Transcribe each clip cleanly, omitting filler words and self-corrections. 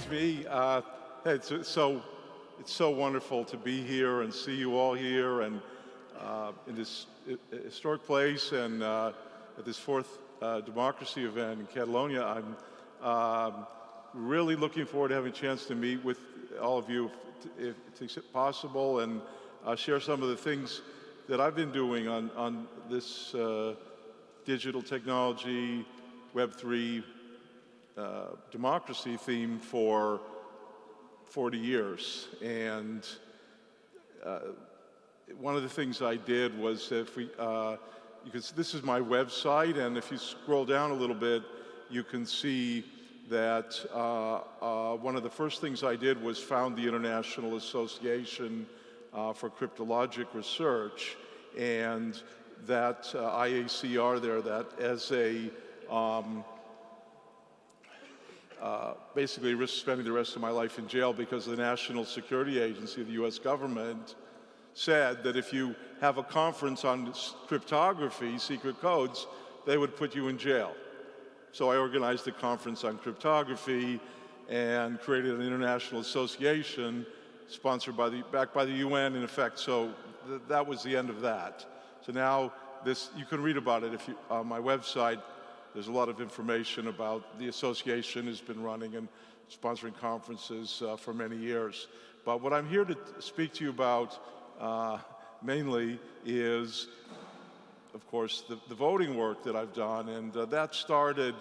me. Hey, it's so wonderful to be here and see you all here and in this historic place and at this fourth democracy event in Catalonia. I'm really looking forward to having a chance to meet with all of you if it's possible and share some of the things that I've been doing on this digital technology, Web3 democracy theme for 40 years. And one of the things I did was if we, this is my website, and if you scroll down a little bit, you can see that one of the first things I did was found the International Association for Cryptologic Research, and that IACR there, that as a basically risk spending the rest of my life in jail because the National Security Agency of the US government said that if you have a conference on cryptography, secret codes, they would put you in jail. So I organized a conference on cryptography and created an international association sponsored by backed by the UN in effect. So that was the end of that. So now you can read about it if you, on my website. There's a lot of information about the association has been running and sponsoring conferences for many years. But what I'm here to speak to you about mainly is, of course, the voting work that I've done. And that started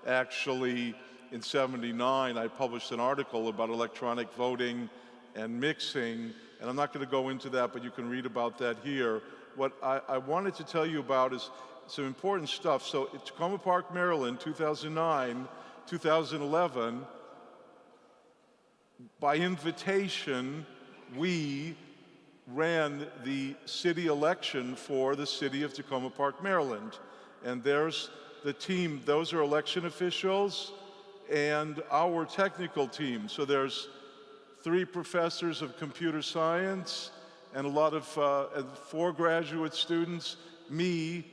actually in '79. I published an article about electronic voting and mixing. And I'm not going to go into that, but you can read about that here. What I wanted to tell you about is some important stuff. So at Tacoma Park, Maryland, 2009, 2011, by invitation, we ran the city election for the city of Tacoma Park, Maryland. And there's the team, those are election officials and our technical team. So there's 3 professors of computer science and a lot of 4 graduate students, me,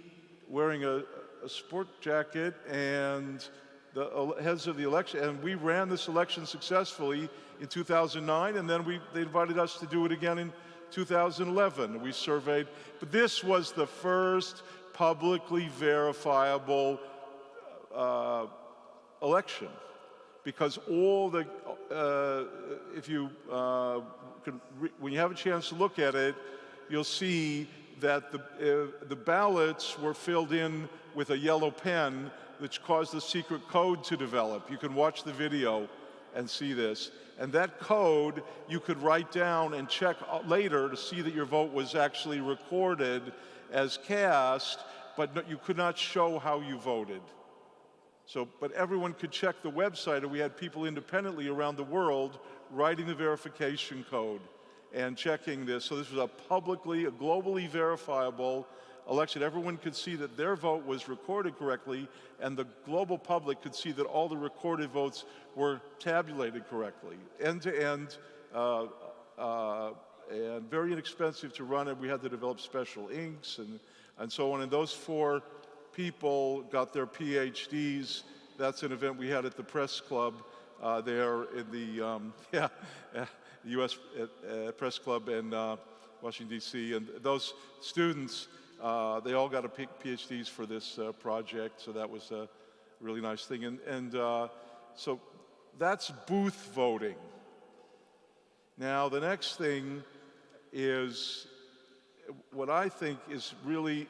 wearing a sport jacket, and the heads of the election, and we ran this election successfully in 2009, and then they invited us to do it again in 2011. We surveyed, but this was the first publicly verifiable election, because all the, if you, when you have a chance to look at it, you'll see that the ballots were filled in with a yellow pen, which caused a secret code to develop. You can watch the video and see this. And that code you could write down and check later to see that your vote was actually recorded as cast, but you could not show how you voted. So, but everyone could check the website, and we had people independently around the world writing the verification code and checking this. So this was a globally verifiable election. Everyone could see that their vote was recorded correctly, and the global public could see that all the recorded votes were tabulated correctly, end to end, and very inexpensive to run it. We had to develop special inks and so on. And those 4 people got their PhDs. That's an event we had at the Press Club there in the U.S. Press Club in Washington, D.C. And those students, they all got PhDs for this project, so that was a really nice thing. And so that's booth voting. Now, the next thing is what I think is really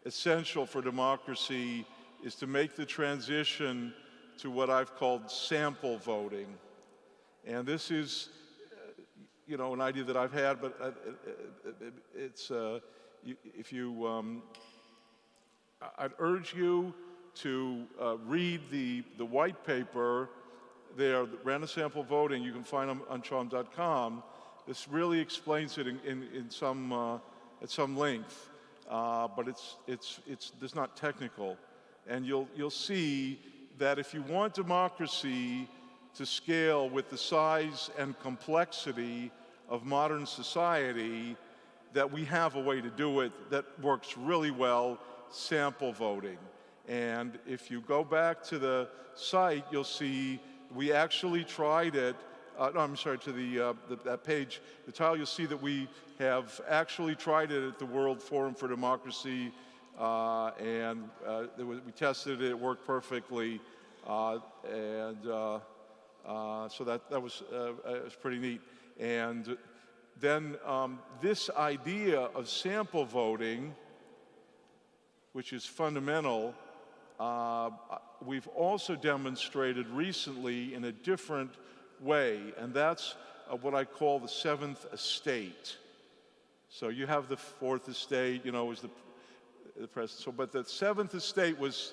essential for democracy is to make the transition to what I've called sample voting. And this is, an idea that I've had, but it's, I'd urge you to read the white paper there, Random Sample Voting. You can find them on CHOAM.com. This really explains it in some, at some length, but it's not technical. And you'll see that if you want democracy to scale with the size and complexity of modern society, that we have a way to do it that works really well, sample voting. And if you go back to the site, you'll see we actually tried it. No, I'm sorry, to that page, the title, you'll see that we have actually tried it at the World Forum for Democracy, and we tested it, it worked perfectly, so that was pretty neat. And then this idea of sample voting, which is fundamental, we've also demonstrated recently in a different way, and that's what I call the seventh estate. So you have the fourth estate, you know, is the president. So, but the seventh estate was,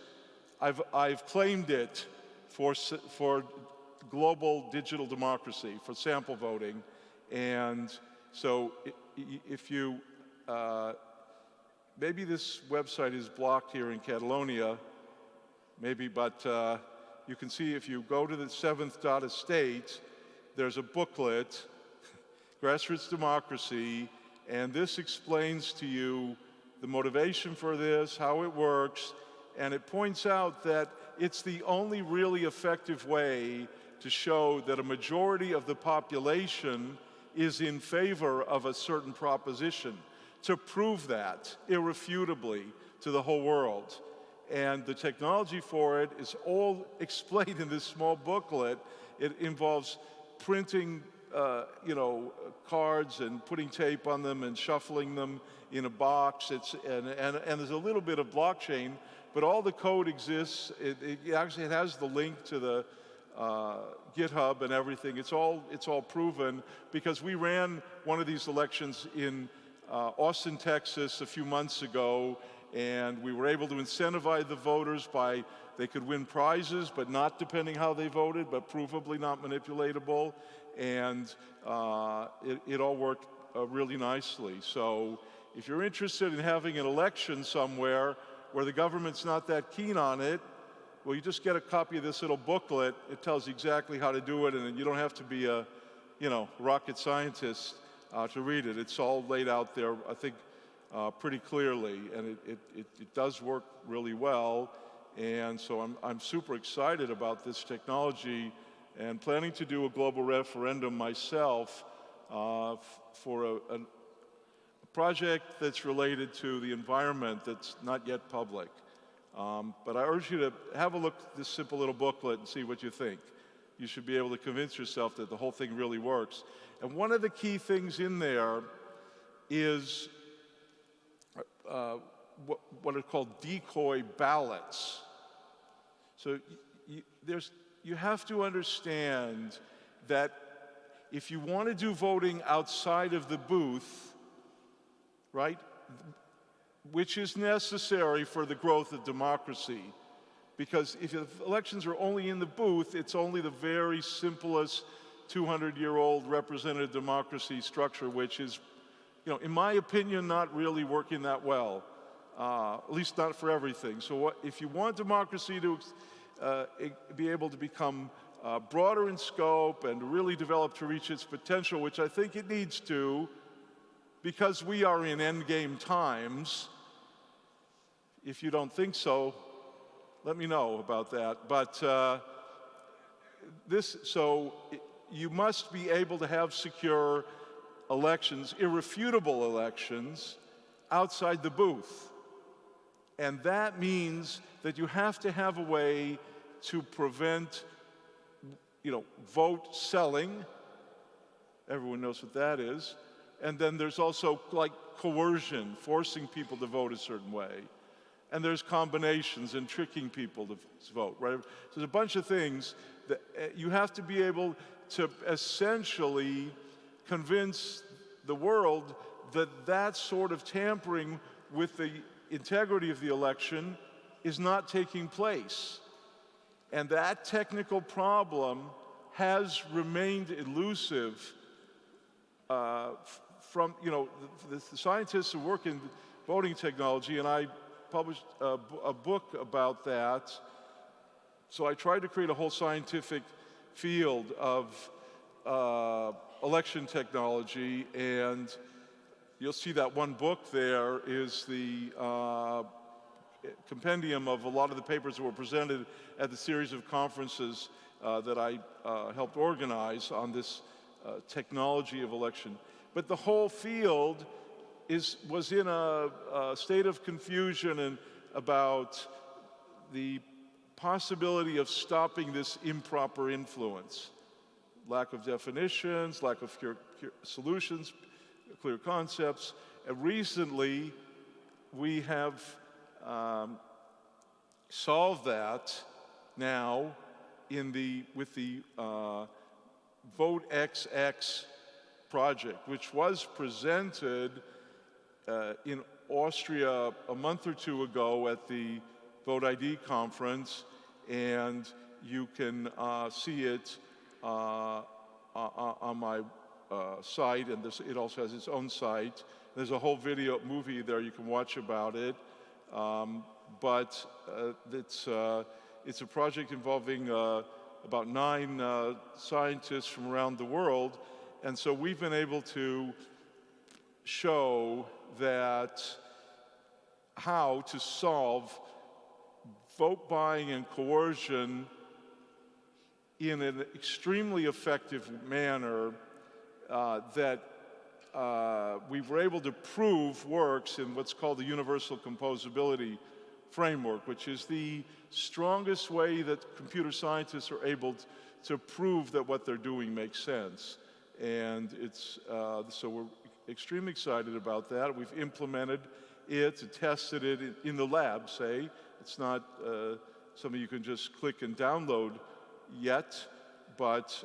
I've claimed it for global digital democracy, for sample voting, and so if you maybe this website is blocked here in Catalonia, maybe, but you can see if you go to the seventh estate, there's a booklet, Grassroots Democracy, and this explains to you the motivation for this, how it works, and it points out that it's the only really effective way to show that a majority of the population is in favor of a certain proposition, to prove that irrefutably to the whole world. And the technology for it is all explained in this small booklet. It involves printing, cards and putting tape on them and shuffling them in a box. And there's a little bit of blockchain, but all the code exists. It actually has the link to the GitHub and everything. It's all proven, because we ran one of these elections in Austin, Texas a few months ago, and we were able to incentivize the voters by, they could win prizes, but not depending how they voted, but provably not manipulatable, and it all worked really nicely. So if you're interested in having an election somewhere where the government's not that keen on it, well, you just get a copy of this little booklet. It tells you exactly how to do it, and you don't have to be a, rocket scientist to read it. It's all laid out there, I think, pretty clearly, and it does work really well. And so I'm super excited about this technology, and planning to do a global referendum myself for a project that's related to the environment that's not yet public. But I urge you to have a look at this simple little booklet and see what you think. You should be able to convince yourself that the whole thing really works. And one of the key things in there is what are called decoy ballots. So you have to understand that if you want to do voting outside of the booth, right, which is necessary for the growth of democracy, because if elections are only in the booth, it's only the very simplest 200-year-old representative democracy structure, which is, in my opinion, not really working that well, at least not for everything. So if you want democracy to be able to become broader in scope and really develop to reach its potential, which I think it needs to, because we are in endgame times. If you don't think so, let me know about that. But you must be able to have secure elections, irrefutable elections, outside the booth. And that means that you have to have a way to prevent, vote selling. Everyone knows what that is. And then there's also like coercion, forcing people to vote a certain way. And there's combinations and tricking people to vote, right? So there's a bunch of things that you have to be able to essentially convince the world that that sort of tampering with the integrity of the election is not taking place. And that technical problem has remained elusive from, the scientists who work in voting technology, and I published a book about that. So I tried to create a whole scientific field of election technology, and you'll see that one book there is the compendium of a lot of the papers that were presented at the series of conferences that I helped organize on this technology of election. But the whole field was in a state of confusion and about the possibility of stopping this improper influence. Lack of definitions, lack of solutions, clear concepts. And recently, we have solved that now with the VoteXX project, which was presented in Austria a month or two ago at the Vote ID conference, and you can see it on my site, and it also has its own site. There's a whole movie there you can watch about it, but it's a project involving about 9 scientists from around the world, and so we've been able to show that how to solve vote buying and coercion in an extremely effective manner that we were able to prove works in what's called the universal composability framework, which is the strongest way that computer scientists are able to prove that what they're doing makes sense. And so we're extremely excited about that. We've implemented it, tested it in the lab, say. It's not something you can just click and download yet, but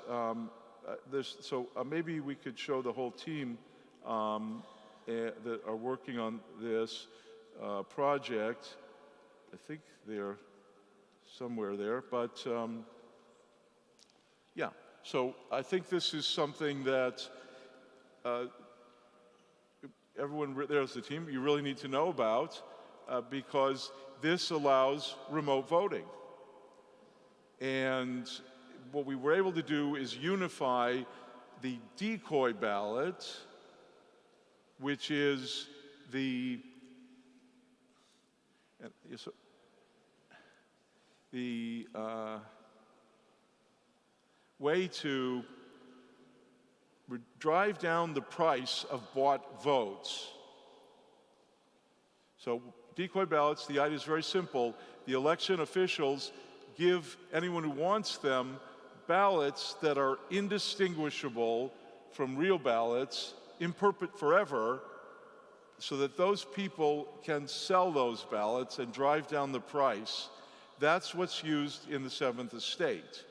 maybe we could show the whole team that are working on this project. I think they're somewhere there, but yeah. So I think this is something that everyone, there's the team, you really need to know about because this allows remote voting. And what we were able to do is unify the decoy ballot, which is the way to drive down the price of bought votes. So decoy ballots, the idea is very simple. The election officials give anyone who wants them ballots that are indistinguishable from real ballots in perpetuity forever, so that those people can sell those ballots and drive down the price. That's what's used in the 7th estate.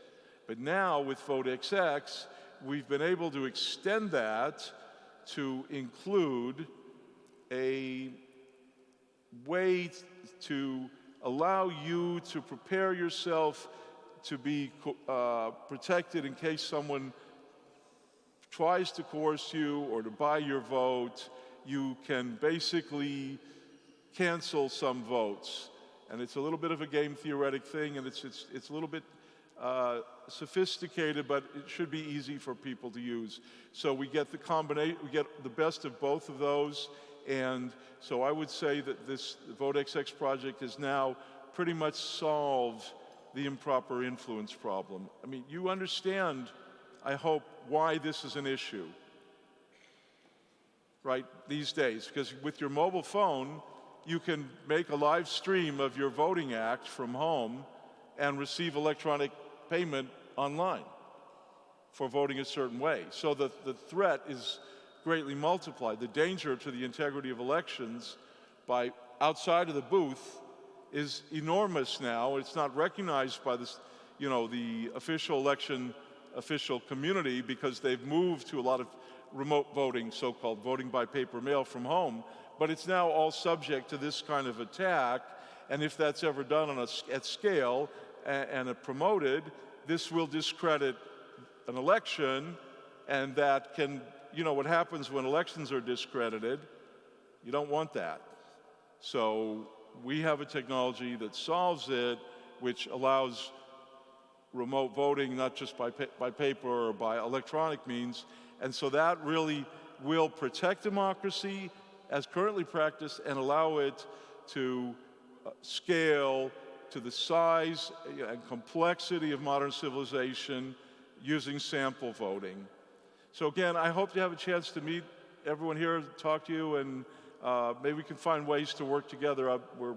But now with VoteXX, we've been able to extend that to include a way to allow you to prepare yourself to be protected in case someone tries to coerce you or to buy your vote. You can basically cancel some votes. And it's a little bit of a game theoretic thing, and it's a little bit sophisticated, but it should be easy for people to use. So we get the combination, we get the best of both of those. And so I would say that this VoteXX project has now pretty much solved the improper influence problem. I mean, you understand, I hope, why this is an issue, right, these days. Because with your mobile phone, you can make a live stream of your voting act from home and receive electronic payment online for voting a certain way. So the threat is greatly multiplied. The danger to the integrity of elections by outside of the booth is enormous now. It's not recognized by the official community, because they've moved to a lot of remote voting, so-called voting by paper mail from home. But it's now all subject to this kind of attack, and if that's ever done at scale and promoted, this will discredit an election, and that can, what happens when elections are discredited? You don't want that. So we have a technology that solves it, which allows remote voting, not just by paper or by electronic means. And so that really will protect democracy as currently practiced and allow it to scale to the size and complexity of modern civilization using sample voting. So again, I hope you have a chance to meet everyone here, talk to you, and maybe we can find ways to work together. We're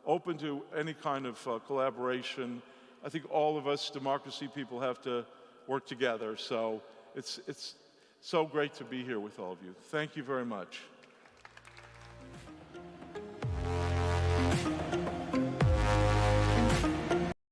open to any kind of collaboration. I think all of us democracy people have to work together. So it's so great to be here with all of you. Thank you very much.